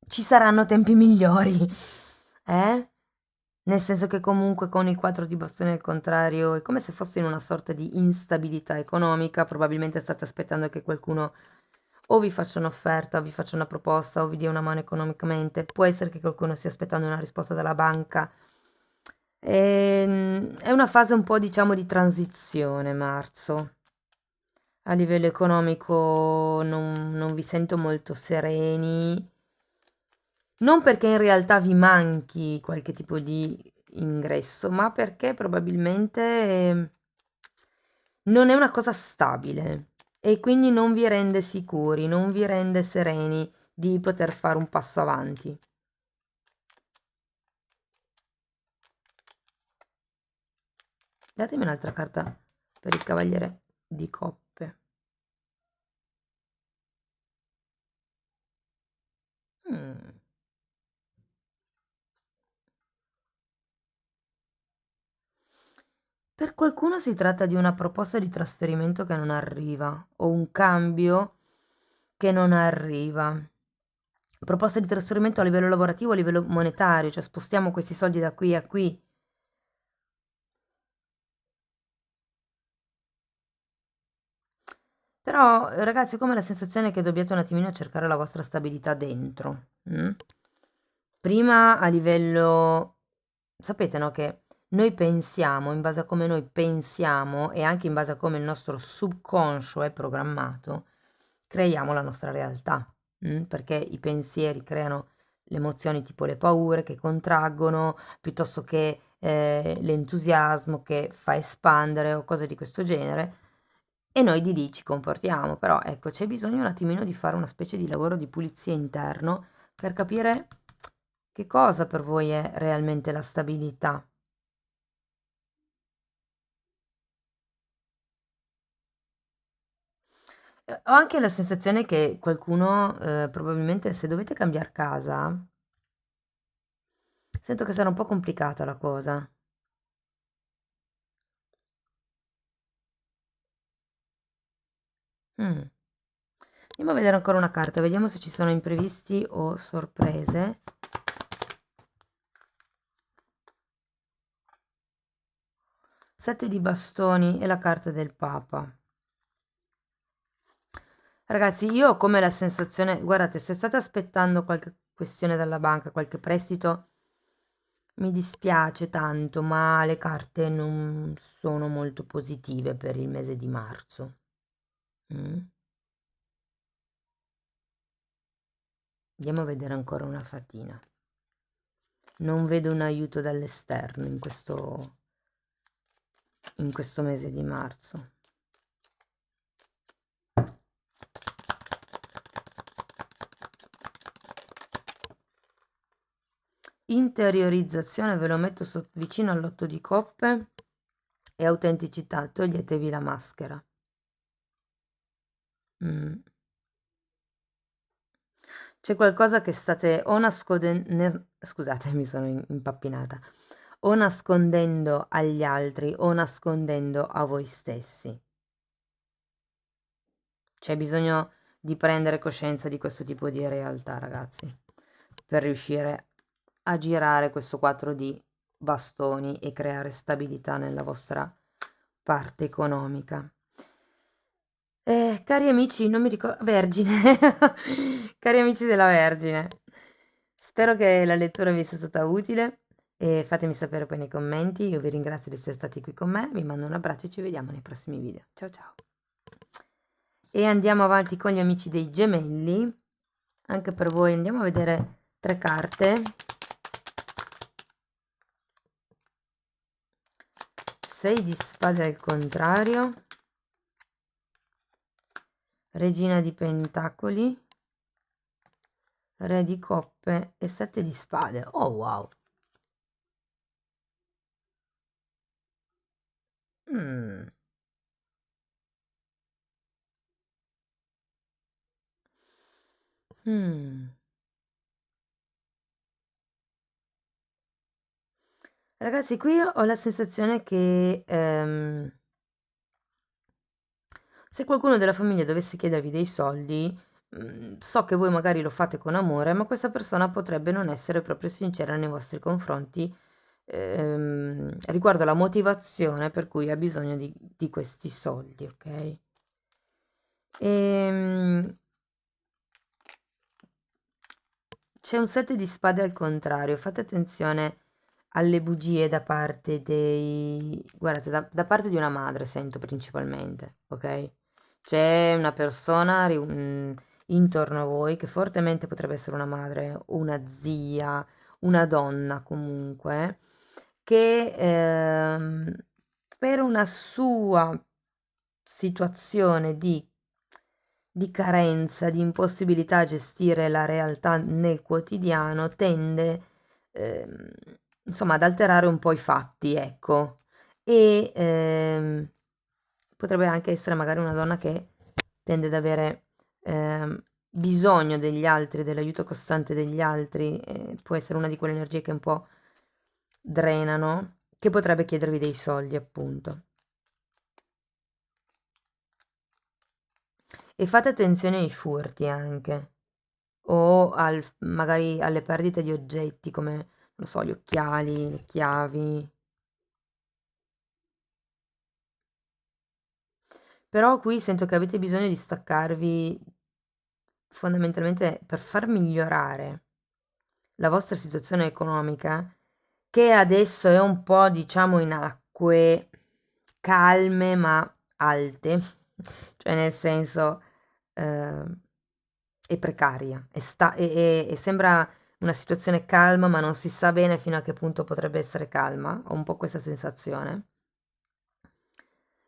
ci saranno tempi migliori, eh? Nel senso che comunque con il 4 di bastoni al contrario è come se fosse in una sorta di instabilità economica, probabilmente state aspettando che qualcuno o vi faccia un'offerta o vi faccia una proposta o vi dia una mano economicamente, può essere che qualcuno stia aspettando una risposta dalla banca. È una fase un po', diciamo, di transizione, marzo. A livello economico non vi sento molto sereni, non perché in realtà vi manchi qualche tipo di ingresso, ma perché probabilmente non è una cosa stabile e quindi non vi rende sicuri, non vi rende sereni di poter fare un passo avanti. Datemi un'altra carta per il Cavaliere di Coppe. Mm. Per qualcuno si tratta di una proposta di trasferimento che non arriva o un cambio che non arriva. Proposta di trasferimento a livello lavorativo, a livello monetario, cioè spostiamo questi soldi da qui a qui. Però, ragazzi, ho come la sensazione che dobbiate un attimino cercare la vostra stabilità dentro. Prima a livello... Sapete, no, che noi pensiamo, in base a come noi pensiamo e anche in base a come il nostro subconscio è programmato, creiamo la nostra realtà, perché i pensieri creano le emozioni tipo le paure che contraggono, piuttosto che l'entusiasmo che fa espandere o cose di questo genere, e noi di lì ci comportiamo. Però ecco, c'è bisogno un attimino di fare una specie di lavoro di pulizia interno per capire che cosa per voi è realmente la stabilità. Ho anche la sensazione che qualcuno, probabilmente se dovete cambiar casa, sento che sarà un po' complicata la cosa. Mm. Andiamo a vedere ancora una carta, vediamo se ci sono imprevisti o sorprese. Sette di bastoni e la carta del Papa. Ragazzi, io ho come la sensazione, guardate, se state aspettando qualche questione dalla banca, qualche prestito, mi dispiace tanto, ma le carte non sono molto positive per il mese di marzo. Mm. Andiamo a vedere ancora una fatina. Non vedo un aiuto dall'esterno in questo mese di marzo. Interiorizzazione, ve lo metto vicino all'otto di coppe, e autenticità, toglietevi la maschera. C'è qualcosa che state o nascondendo, scusate, mi sono impappinata, o nascondendo agli altri o nascondendo a voi stessi. C'è bisogno di prendere coscienza di questo tipo di realtà, ragazzi, per riuscire a girare questo 4 di bastoni e creare stabilità nella vostra parte economica. Cari amici, non mi ricordo, Vergine, cari amici della Vergine, spero che la lettura vi sia stata utile e fatemi sapere poi nei commenti. Io vi ringrazio di essere stati qui con me, vi mando un abbraccio e ci vediamo nei prossimi video. Ciao ciao! E andiamo avanti con gli amici dei gemelli, anche per voi andiamo a vedere 3 carte. 6 di spade al contrario, regina di pentacoli, re di coppe e 7 di spade. Oh wow! Ragazzi, qui ho la sensazione che se qualcuno della famiglia dovesse chiedervi dei soldi, so che voi magari lo fate con amore, ma questa persona potrebbe non essere proprio sincera nei vostri confronti, riguardo alla motivazione per cui ha bisogno di questi soldi, ok? C'è un 7 di spade al contrario, fate attenzione alle bugie da parte dei... guardate, da parte di una madre sento principalmente, ok? C'è una persona intorno a voi che fortemente potrebbe essere una madre, una zia, una donna comunque, che per una sua situazione di carenza, di impossibilità a gestire la realtà nel quotidiano, tende, insomma, ad alterare un po' i fatti, ecco. e potrebbe anche essere magari una donna che tende ad avere bisogno degli altri, dell'aiuto costante degli altri, può essere una di quelle energie che un po' drenano, che potrebbe chiedervi dei soldi, appunto. E fate attenzione ai furti anche, o magari alle perdite di oggetti come, non lo so, gli occhiali, le chiavi. Però qui sento che avete bisogno di staccarvi fondamentalmente per far migliorare la vostra situazione economica, che adesso è un po', diciamo, in acque calme ma alte, cioè nel senso è precaria, e sembra una situazione calma, ma non si sa bene fino a che punto potrebbe essere calma, ho un po' questa sensazione.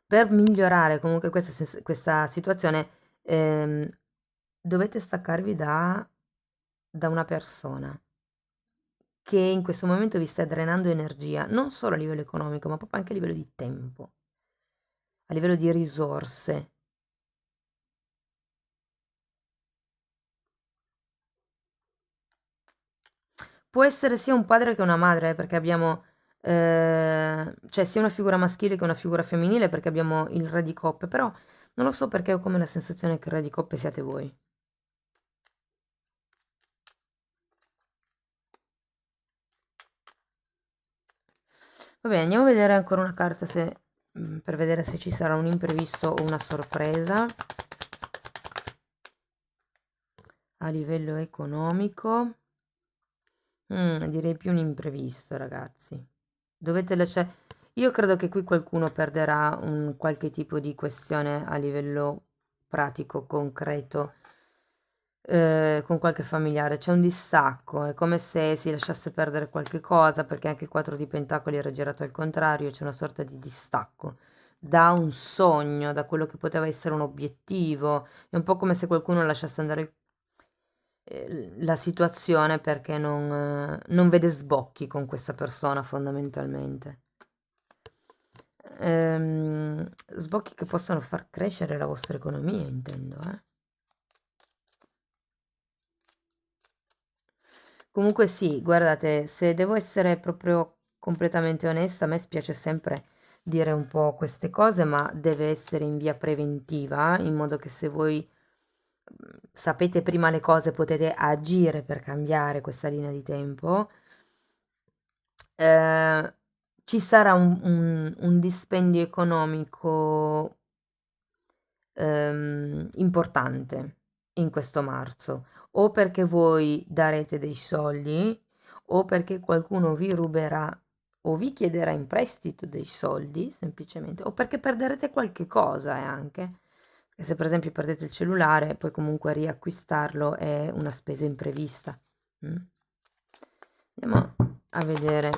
Per migliorare comunque questa situazione, dovete staccarvi da una persona che in questo momento vi sta drenando energia, non solo a livello economico, ma proprio anche a livello di tempo, a livello di risorse. Può essere sia un padre che una madre, perché abbiamo, cioè sia una figura maschile che una figura femminile, perché abbiamo il re di coppe, però non lo so perché ho come la sensazione che il re di coppe siate voi. Va bene, andiamo a vedere ancora una carta per vedere se ci sarà un imprevisto o una sorpresa a livello economico. Direi più un imprevisto, ragazzi. Dovete lasciare. Io credo che qui qualcuno perderà un qualche tipo di questione a livello pratico, concreto, con qualche familiare. C'è un distacco, è come se si lasciasse perdere qualche cosa, perché anche il 4 di Pentacoli era girato al contrario, c'è una sorta di distacco da un sogno, da quello che poteva essere un obiettivo. È un po' come se qualcuno lasciasse andare la situazione perché non vede sbocchi con questa persona fondamentalmente. Sbocchi che possono far crescere la vostra economia, intendo, eh. Comunque sì, guardate, se devo essere proprio completamente onesta, a me spiace sempre dire un po' queste cose, ma deve essere in via preventiva, in modo che se voi sapete prima le cose potete agire per cambiare questa linea di tempo. eh, Ci sarà un dispendio economico importante in questo marzo, o perché voi darete dei soldi, o perché qualcuno vi ruberà o vi chiederà in prestito dei soldi, semplicemente, o perché perderete qualche cosa anche. Perché se per esempio perdete il cellulare, poi comunque riacquistarlo è una spesa imprevista. Mm? Andiamo a vedere.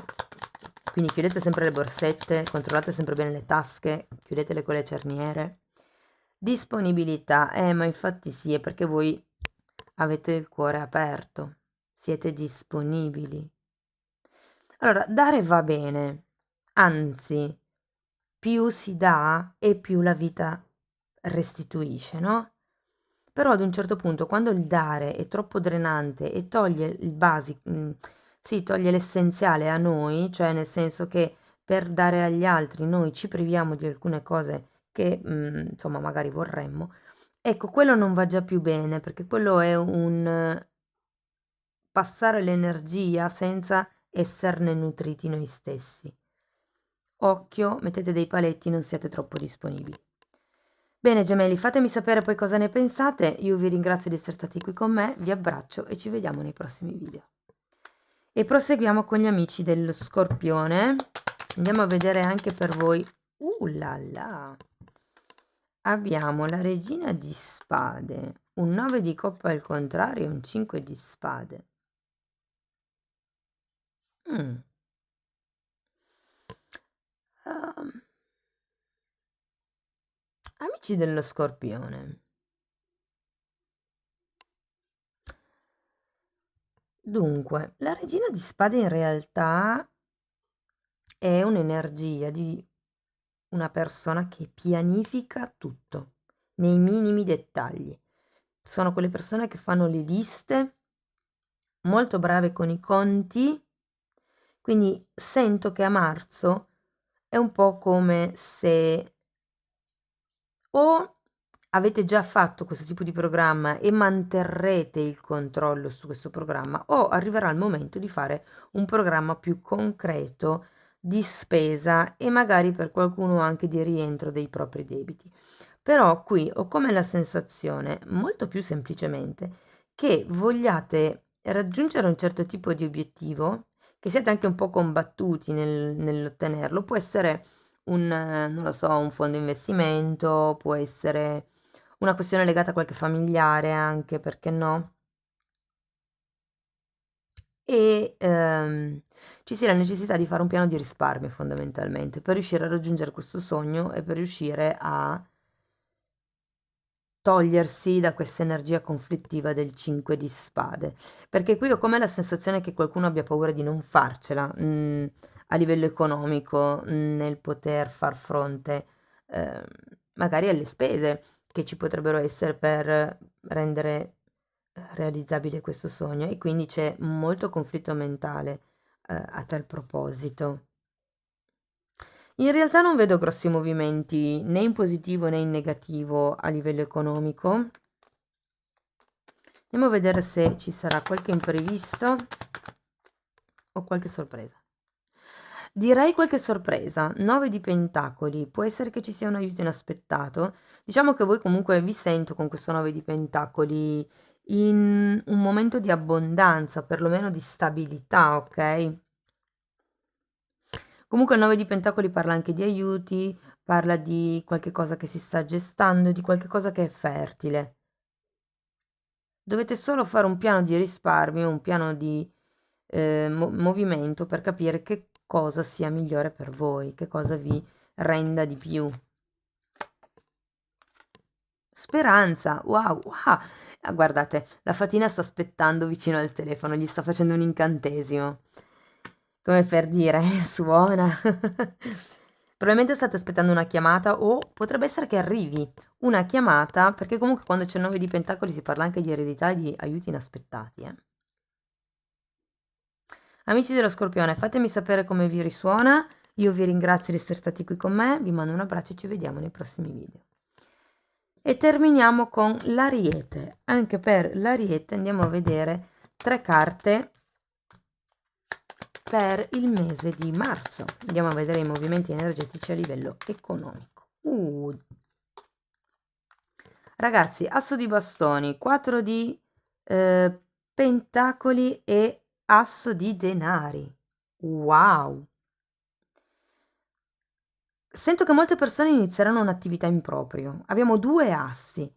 Quindi chiudete sempre le borsette, controllate sempre bene le tasche, chiudetele con le cerniere. Disponibilità, ma infatti sì, è perché voi avete il cuore aperto, siete disponibili. Allora, dare va bene, anzi, più si dà e più la vita restituisce, no? Però ad un certo punto, quando il dare è troppo drenante e toglie il basico, sì, toglie l'essenziale a noi, cioè nel senso che per dare agli altri noi ci priviamo di alcune cose che, insomma, magari vorremmo, ecco, quello non va già più bene, perché quello è un passare l'energia senza esserne nutriti noi stessi. Occhio, mettete dei paletti, non siate troppo disponibili. Bene gemelli, fatemi sapere poi cosa ne pensate, io vi ringrazio di essere stati qui con me, vi abbraccio e ci vediamo nei prossimi video. E proseguiamo con gli amici dello Scorpione, andiamo a vedere anche per voi. Là là! Abbiamo la regina di spade, un 9 di coppa al contrario e un 5 di spade. Mm. Ehm, Amici dello Scorpione. Dunque, la regina di spade in realtà è un'energia di una persona che pianifica tutto, nei minimi dettagli. Sono quelle persone che fanno le liste, molto brave con i conti, quindi sento che a marzo è un po' come se o avete già fatto questo tipo di programma e manterrete il controllo su questo programma, o arriverà il momento di fare un programma più concreto di spesa e magari per qualcuno anche di rientro dei propri debiti. Però qui ho come la sensazione, molto più semplicemente, che vogliate raggiungere un certo tipo di obiettivo, che siate anche un po' combattuti nell'ottenerlo. Può essere non lo so, un fondo investimento, può essere una questione legata a qualche familiare anche, perché no? E ci sia la necessità di fare un piano di risparmio fondamentalmente per riuscire a raggiungere questo sogno e per riuscire a togliersi da questa energia conflittiva del 5 di spade. Perché qui ho come la sensazione che qualcuno abbia paura di non farcela, a livello economico, nel poter far fronte, ehm, magari alle spese che ci potrebbero essere per rendere, realizzabile questo sogno e quindi c'è molto conflitto mentale, a tal proposito. In realtà non vedo grossi movimenti né in positivo né in negativo a livello economico. Andiamo a vedere se ci sarà qualche imprevisto o qualche sorpresa. Direi qualche sorpresa. 9 di pentacoli, può essere che ci sia un aiuto inaspettato. Diciamo che voi comunque vi sento con questo 9 di pentacoli in un momento di abbondanza, perlomeno di stabilità, ok? Comunque il 9 di pentacoli parla anche di aiuti, parla di qualche cosa che si sta gestando, di qualche cosa che è fertile. Dovete solo fare un piano di risparmio, un piano di movimento per capire che cosa sia migliore per voi, che cosa vi renda di più. Speranza, wow, wow. Ah, guardate, la fatina sta aspettando vicino al telefono, gli sta facendo un incantesimo. Come per dire, suona. Probabilmente state aspettando una chiamata o potrebbe essere che arrivi una chiamata, perché comunque quando c'è il 9 di pentacoli si parla anche di eredità e di aiuti inaspettati, eh. Amici dello Scorpione, fatemi sapere come vi risuona. Io vi ringrazio di essere stati qui con me, vi mando un abbraccio e ci vediamo nei prossimi video. E terminiamo con l'Ariete. Anche per l'Ariete andiamo a vedere 3 carte per il mese di marzo. Andiamo a vedere i movimenti energetici a livello economico. Ragazzi, asso di bastoni, 4 di pentacoli e asso di denari. Wow! Sento che molte persone inizieranno un'attività in proprio. Abbiamo 2 assi.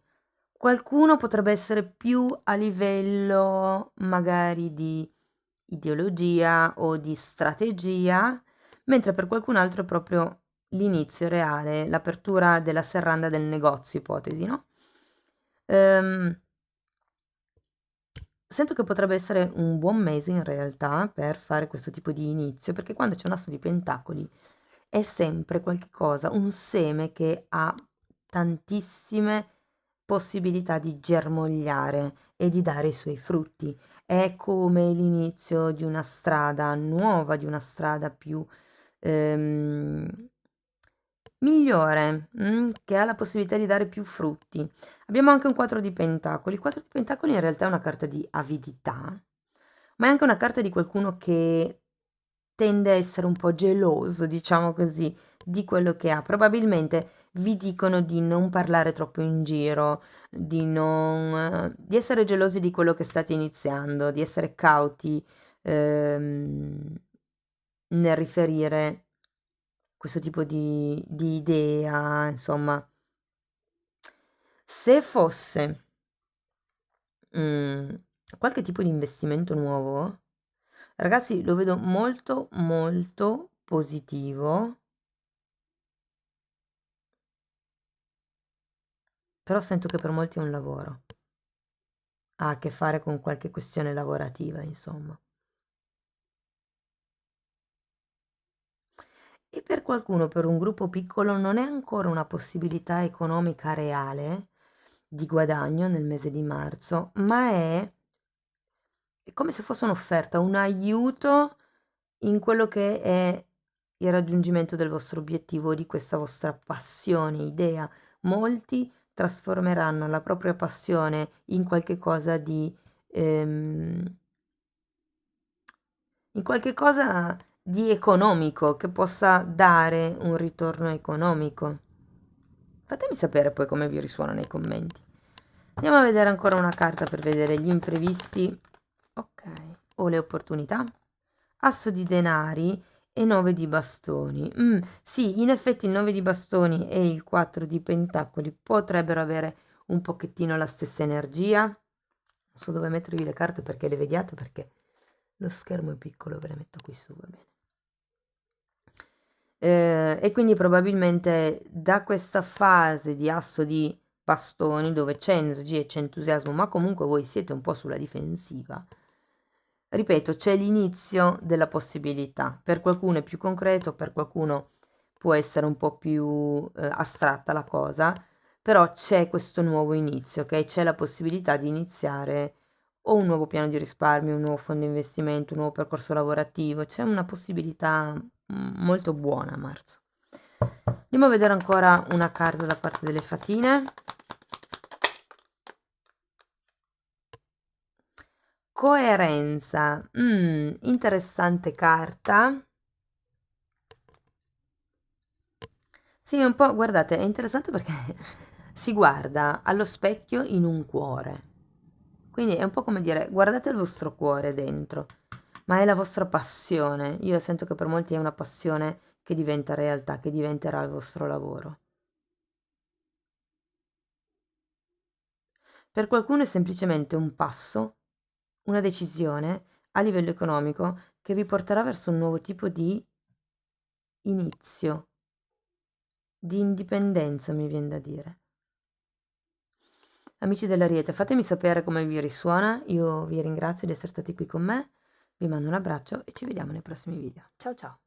Qualcuno potrebbe essere più a livello magari di ideologia o di strategia, mentre per qualcun altro è proprio l'inizio reale, l'apertura della serranda del negozio, ipotesi, no? Ehm, Sento che potrebbe essere un buon mese in realtà per fare questo tipo di inizio, perché quando c'è un asso di pentacoli è sempre qualche cosa, un seme che ha tantissime possibilità di germogliare e di dare i suoi frutti. È come l'inizio di una strada nuova, di una strada più ehm, migliore, che ha la possibilità di dare più frutti. Abbiamo anche un 4 di pentacoli. Il 4 di pentacoli in realtà è una carta di avidità, ma è anche una carta di qualcuno che tende a essere un po' geloso, diciamo così, di quello che ha. Probabilmente vi dicono di non parlare troppo in giro, di essere gelosi di quello che state iniziando, di essere cauti, ehm, nel riferire questo tipo di idea, insomma. Se fosse mm, qualche tipo di investimento nuovo, ragazzi, lo vedo molto molto positivo, però sento che per molti è un lavoro, ha a che fare con qualche questione lavorativa, insomma. e per qualcuno, per un gruppo piccolo, non è ancora una possibilità economica reale di guadagno nel mese di marzo, ma è come se fosse un'offerta, un aiuto in quello che è il raggiungimento del vostro obiettivo, di questa vostra passione, idea. Molti trasformeranno la propria passione in qualche cosa in qualche cosa di economico, che possa dare un ritorno economico. Fatemi sapere poi come vi risuona nei commenti. Andiamo a vedere ancora una carta per vedere gli imprevisti, ok, o le opportunità. Asso di denari e 9 di bastoni. Sì, in effetti il 9 di bastoni e il 4 di pentacoli potrebbero avere un pochettino la stessa energia. Non so dove mettervi le carte perché le vediate, perché lo schermo è piccolo, ve le metto qui su, va bene. E quindi probabilmente da questa fase di asso di bastoni, dove c'è energia e c'è entusiasmo, ma comunque voi siete un po' sulla difensiva, ripeto, c'è l'inizio della possibilità. Per qualcuno è più concreto, per qualcuno può essere un po' più astratta la cosa, però c'è questo nuovo inizio, ok? C'è la possibilità di iniziare o un nuovo piano di risparmio, un nuovo fondo investimento, un nuovo percorso lavorativo, c'è una possibilità molto buona a marzo. Andiamo a vedere ancora una carta da parte delle fatine. Coerenza, interessante carta. Sì, un po', guardate, è interessante perché si guarda allo specchio in un cuore. Quindi è un po' come dire, guardate il vostro cuore dentro, ma è la vostra passione. Io sento che per molti è una passione che diventa realtà, che diventerà il vostro lavoro. Per qualcuno è semplicemente un passo, una decisione a livello economico che vi porterà verso un nuovo tipo di inizio, di indipendenza, mi viene da dire. Amici dell'Ariete, fatemi sapere come vi risuona, io vi ringrazio di essere stati qui con me, vi mando un abbraccio e ci vediamo nei prossimi video. Ciao ciao!